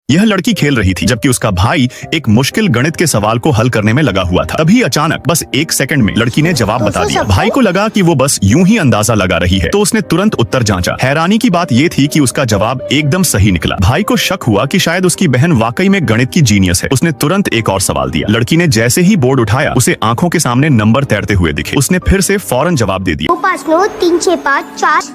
यह लड़की खेल रही थी जबकि उसका भाई एक मुश्किल गणित के सवाल को हल करने में लगा हुआ था। तभी अचानक बस 1 सेकंड में लड़की ने जवाब बता दिया। भाई को लगा कि वो बस यूं ही अंदाजा लगा रही है, तो उसने तुरंत उत्तर जांचा। हैरानी की बात ये थी कि उसका जवाब एकदम सही निकला। भाई को शक हुआ कि शायद उसकी बहन वाकई में गणित की जीनियस है। उसने तुरंत एक और सवाल दिया। लड़की ने जैसे ही बोर्ड उठाया, उसे आंखों के सामने नंबर तैरते हुए दिखे। उसने फिर से फौरन जवाब दे दिया। 2 5 9 3 6 5 4।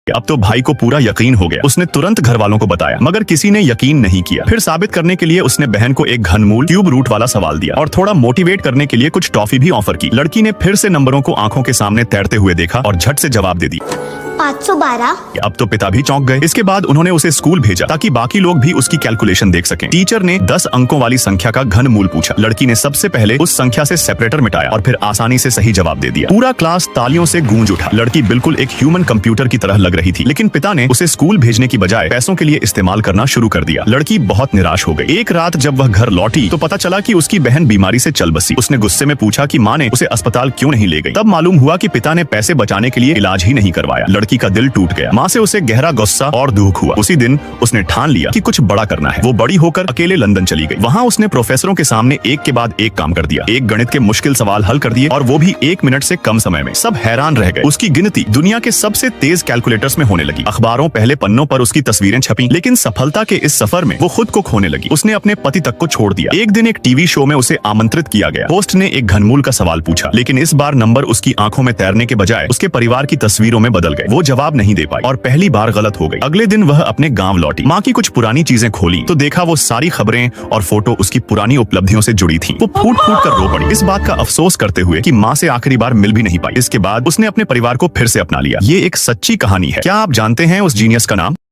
अब तो भाई को पूरा यकीन हो गया। उसने तुरंत घर वालों को बताया, मगर किसी ने यकीन नहीं किया। फिर साबित करने के लिए उसने बहन को एक घनमूल क्यूब रूट वाला सवाल दिया और थोड़ा मोटिवेट करने के लिए कुछ टॉफी भी ऑफर की। लड़की ने फिर से नंबरों को आंखों के सामने तैरते हुए देखा और झट से जवाब दे दिया। 512। अब तो पिता भी चौंक गए। इसके बाद उन्होंने उसे स्कूल भेजा ताकि बाकी लोग भी उसकी कैलकुलेशन देख सकें। टीचर ने 10 अंकों वाली संख्या का घनमूल पूछा। लड़की ने सबसे पहले उस संख्या से सेपरेटर मिटाया और फिर आसानी से सही जवाब दे दिया। पूरा क्लास तालियों से गूंज उठा। लड़की बिल्कुल एक ह्यूमन कंप्यूटर की तरह लग रही थी, लेकिन पिता ने उसे स्कूल भेजने की बजाय पैसों के लिए इस्तेमाल करना शुरू कर दिया। लड़की बहुत निराश हो गई। एक रात जब वह घर लौटी तो पता चला कि उसकी बहन बीमारी से चल बसी। उसने गुस्से में पूछा कि माँ ने उसे अस्पताल क्यों नहीं ले गई। तब मालूम हुआ कि पिता ने पैसे बचाने के लिए इलाज ही नहीं करवाया। लड़की का दिल टूट गया। माँ से उसे गहरा गुस्सा और दुख हुआ। उसी दिन उसने ठान लिया कि कुछ बड़ा करना है। वो बड़ी होकर अकेले लंदन चली गई। वहाँ उसने प्रोफेसरों के सामने एक के बाद एक काम कर दिया। एक गणित के मुश्किल सवाल हल कर दिए और वो भी 1 मिनट से कम समय में। सब हैरान रह गए। उसकी गिनती दुनिया के सबसे तेज कैलकुलेटर्स में होने लगी। अखबारों पहले पन्नों पर उसकी तस्वीरें छपी, लेकिन सफलता के इस सफर में वो खुद को खोने लगी। उसने अपने पति तक को छोड़ दिया। एक दिन एक टीवी शो में उसे आमंत्रित किया गया। होस्ट ने एक घनमूल का सवाल पूछा, लेकिन इस बार नंबर उसकी आंखों में तैरने के बजाय उसके परिवार की तस्वीरों में बदल गए। वो जवाब नहीं दे पाई और पहली बार गलत हो गई। अगले दिन वह अपने गांव लौटी। माँ की कुछ पुरानी चीजें खोली तो देखा वो सारी खबरें और फोटो उसकी पुरानी उपलब्धियों से जुड़ी थीं। वो फूट फूट कर रो पड़ी, इस बात का अफसोस करते हुए कि माँ से आखिरी बार मिल भी नहीं पाई। इसके बाद उसने अपने परिवार को फिर से अपना लिया। ये एक सच्ची कहानी है। क्या आप जानते हैं उस जीनियस का नाम?